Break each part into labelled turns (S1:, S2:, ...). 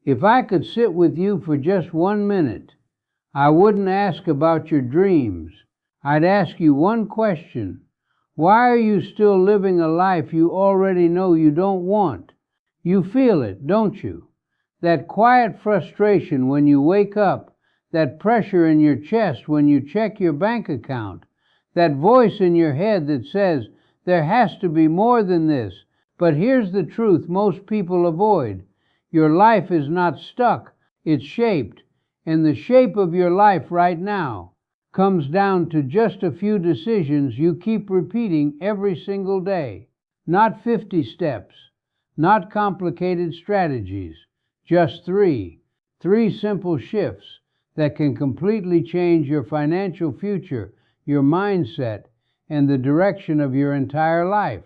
S1: If I could sit with you for just 1 minute, I wouldn't ask about your dreams. I'd ask you one question. Why are you still living a life you already know you don't want? You feel it, don't you? That quiet frustration when you wake up, that pressure in your chest when you check your bank account, that voice in your head that says, there has to be more than this. But here's the truth most people avoid. Your life is not stuck, it's shaped. And the shape of your life right now comes down to just a few decisions you keep repeating every single day. Not 50 steps, not complicated strategies, just three simple shifts that can completely change your financial future, your mindset, and the direction of your entire life.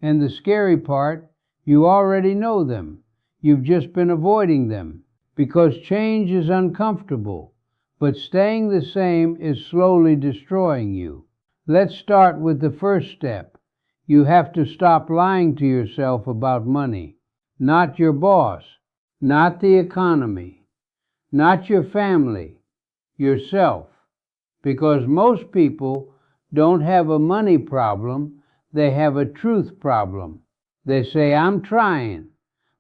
S1: And the scary part, you already know them. You've just been avoiding them, because change is uncomfortable, but staying the same is slowly destroying you. Let's start with the first step. You have to stop lying to yourself about money. Not your boss, not the economy, not your family, yourself. Because most people don't have a money problem, they have a truth problem. They say, I'm trying,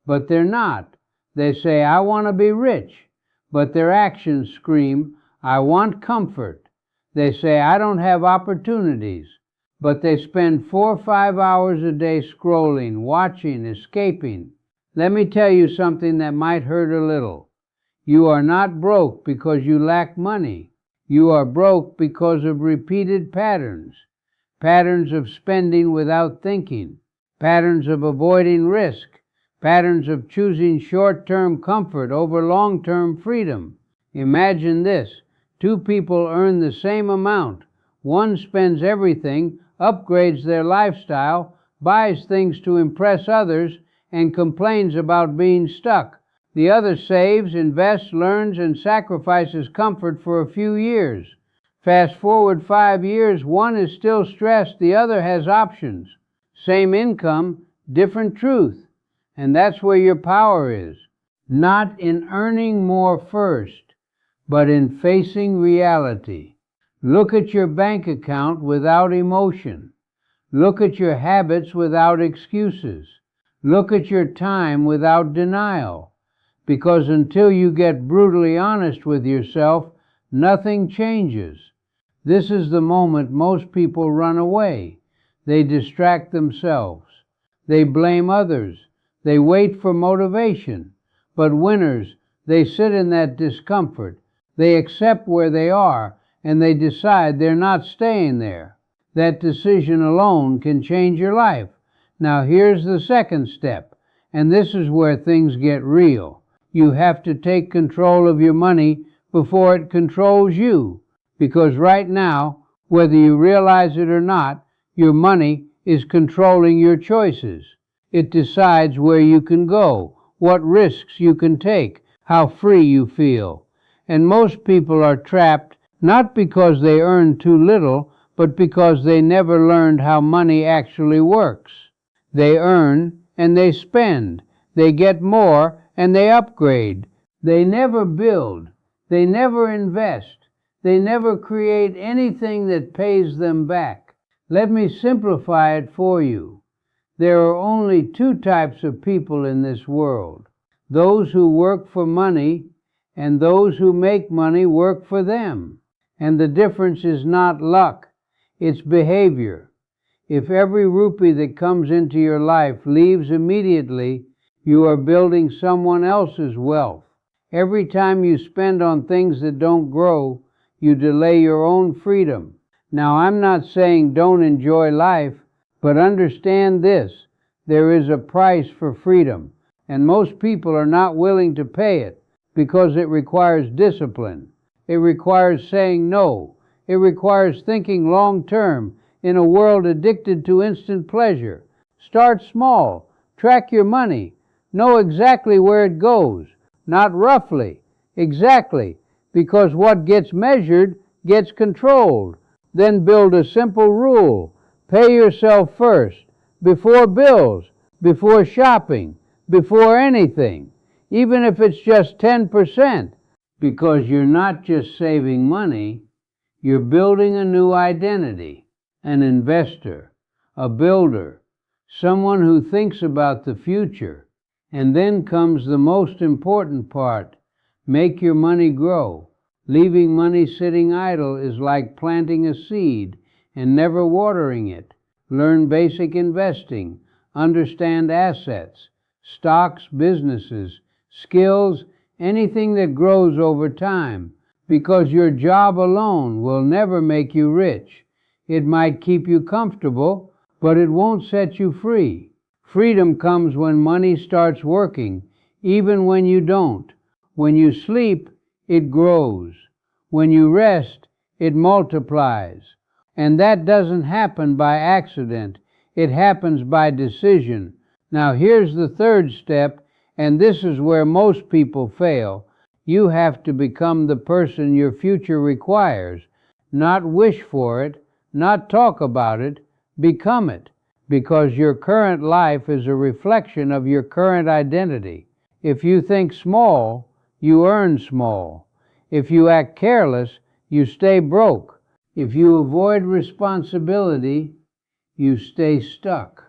S1: but they're not. They say, I want to be rich, but their actions scream, I want comfort. They say, I don't have opportunities, but they spend 4 or 5 hours a day scrolling, watching, escaping. Let me tell you something that might hurt a little. You are not broke because you lack money. You are broke because of repeated patterns. Patterns of spending without thinking. Patterns of avoiding risk. Patterns of choosing short-term comfort over long-term freedom. Imagine this. 2 people earn the same amount. One spends everything, upgrades their lifestyle, buys things to impress others, and complains about being stuck. The other saves, invests, learns, and sacrifices comfort for a few years. Fast forward 5 years, one is still stressed, the other has options. Same income, different truth. And that's where your power is. Not in earning more first, but in facing reality. Look at your bank account without emotion. Look at your habits without excuses. Look at your time without denial. Because until you get brutally honest with yourself, nothing changes. This is the moment most people run away. They distract themselves. They blame others. They wait for motivation. But winners, they sit in that discomfort. They accept where they are, and they decide they're not staying there. That decision alone can change your life. Now here's the second step, and this is where things get real. You have to take control of your money before it controls you. Because right now, whether you realize it or not, your money is controlling your choices. It decides where you can go, what risks you can take, how free you feel. And most people are trapped not because they earn too little, but because they never learned how money actually works. They earn and they spend. They get more and they upgrade. They never build. They never invest. They never create anything that pays them back. Let me simplify it for you. There are only 2 types of people in this world. Those who work for money and those who make money work for them. And the difference is not luck, it's behavior. If every rupee that comes into your life leaves immediately, you are building someone else's wealth. Every time you spend on things that don't grow, you delay your own freedom. Now, I'm not saying don't enjoy life, but understand this. There is a price for freedom, and most people are not willing to pay it because it requires discipline. It requires saying no. It requires thinking long term in a world addicted to instant pleasure. Start small. Track your money. Know exactly where it goes. Not roughly. Exactly. Because what gets measured gets controlled. Then build a simple rule. Pay yourself first. Before bills. Before shopping. Before anything. even if it's just 10%, because you're not just saving money, you're building a new identity, an investor, a builder, someone who thinks about the future. And then comes the most important part: make your money grow. Leaving money sitting idle is like planting a seed and never watering it. Learn basic investing, understand assets, stocks, businesses, skills, anything that grows over time, because your job alone will never make you rich. It might keep you comfortable, but it won't set you free. Freedom comes when money starts working, even when you don't. When you sleep, it grows. When you rest, it multiplies. And that doesn't happen by accident. It happens by decision. Now here's the third step, and this is where most people fail. You have to become the person your future requires. Not wish for it, not talk about it, become it. Because your current life is a reflection of your current identity. If you think small, you earn small. If you act careless, you stay broke. If you avoid responsibility, you stay stuck.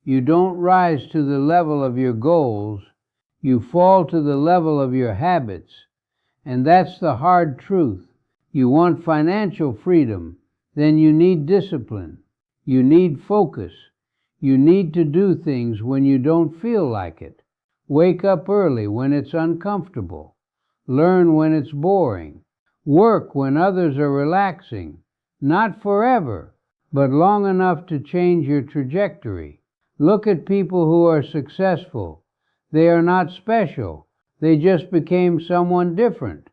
S1: You don't rise to the level of your goals, you fall to the level of your habits. And that's the hard truth. You want financial freedom, then you need discipline. You need focus. You need to do things when you don't feel like it. Wake up early when it's uncomfortable. Learn when it's boring. Work when others are relaxing. Not forever, but long enough to change your trajectory. Look at people who are successful. They are not special. They just became someone different.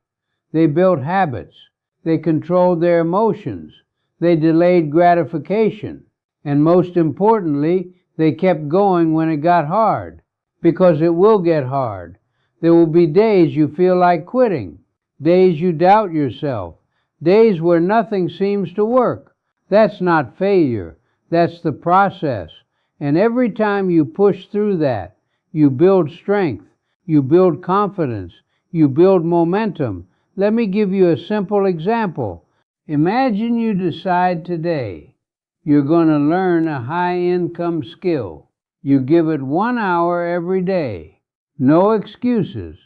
S1: They built habits. They controlled their emotions. They delayed gratification. And most importantly, they kept going when it got hard. Because it will get hard. There will be days you feel like quitting. Days you doubt yourself. Days where nothing seems to work. That's not failure. That's the process. And every time you push through that, you build strength. You build confidence. You build momentum. Let me give you a simple example. Imagine you decide today you're going to learn a high-income skill. You give it 1 hour every day. No excuses.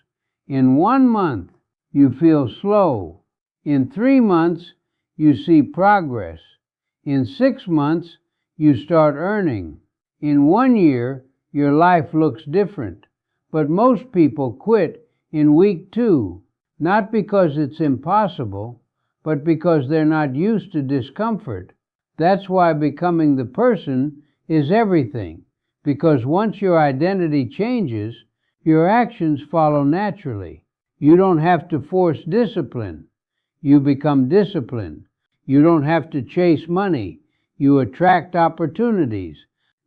S1: In 1 month, you feel slow. In 3 months, you see progress. In 6 months, you start earning. In 1 year, your life looks different. But most people quit in week 2, not because it's impossible, but because they're not used to discomfort. That's why becoming the person is everything, because once your identity changes, your actions follow naturally. You don't have to force discipline. You become disciplined. You don't have to chase money. You attract opportunities.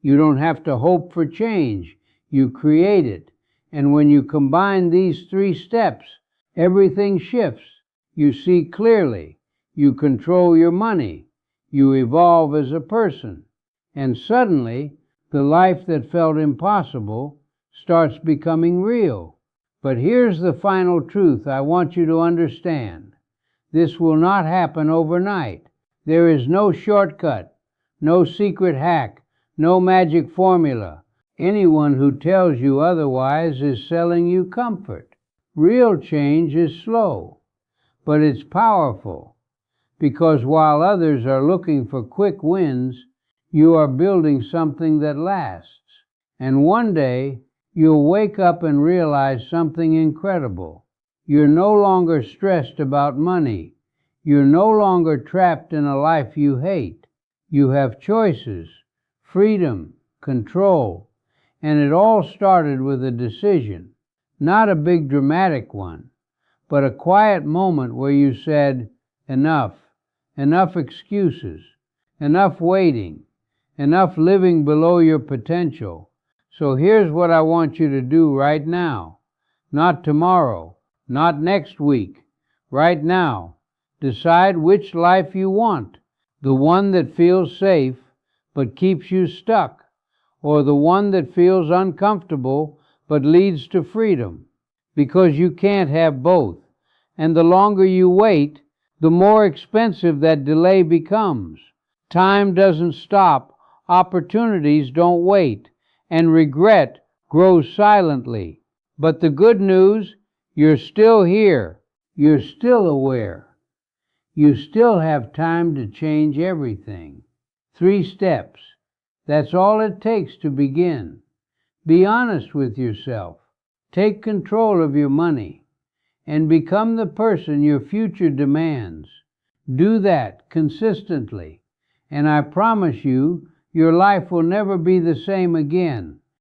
S1: You don't have to hope for change. You create it. And when you combine these 3 steps, everything shifts. You see clearly. You control your money. You evolve as a person. And suddenly, the life that felt impossible starts becoming real. But here's the final truth I want you to understand. This will not happen overnight. There is no shortcut, no secret hack, no magic formula. Anyone who tells you otherwise is selling you comfort. Real change is slow, but it's powerful. Because while others are looking for quick wins, you are building something that lasts. And one day, you'll wake up and realize something incredible. You're no longer stressed about money. You're no longer trapped in a life you hate. You have choices, freedom, control. And it all started with a decision. Not a big dramatic one, but a quiet moment where you said, enough. Enough excuses, enough waiting, enough living below your potential. So here's what I want you to do right now. Not tomorrow, not next week. Right now. Decide which life you want. The one that feels safe but keeps you stuck, or the one that feels uncomfortable but leads to freedom. because you can't have both. And the longer you wait, the more expensive that delay becomes. Time doesn't stop, opportunities don't wait, and regret grows silently. But the good news, you're still here. You're still aware. You still have time to change everything. 3 steps. That's all it takes to begin. Be honest with yourself. Take control of your money and become the person your future demands. Do that consistently, and I promise you, your life will never be the same again.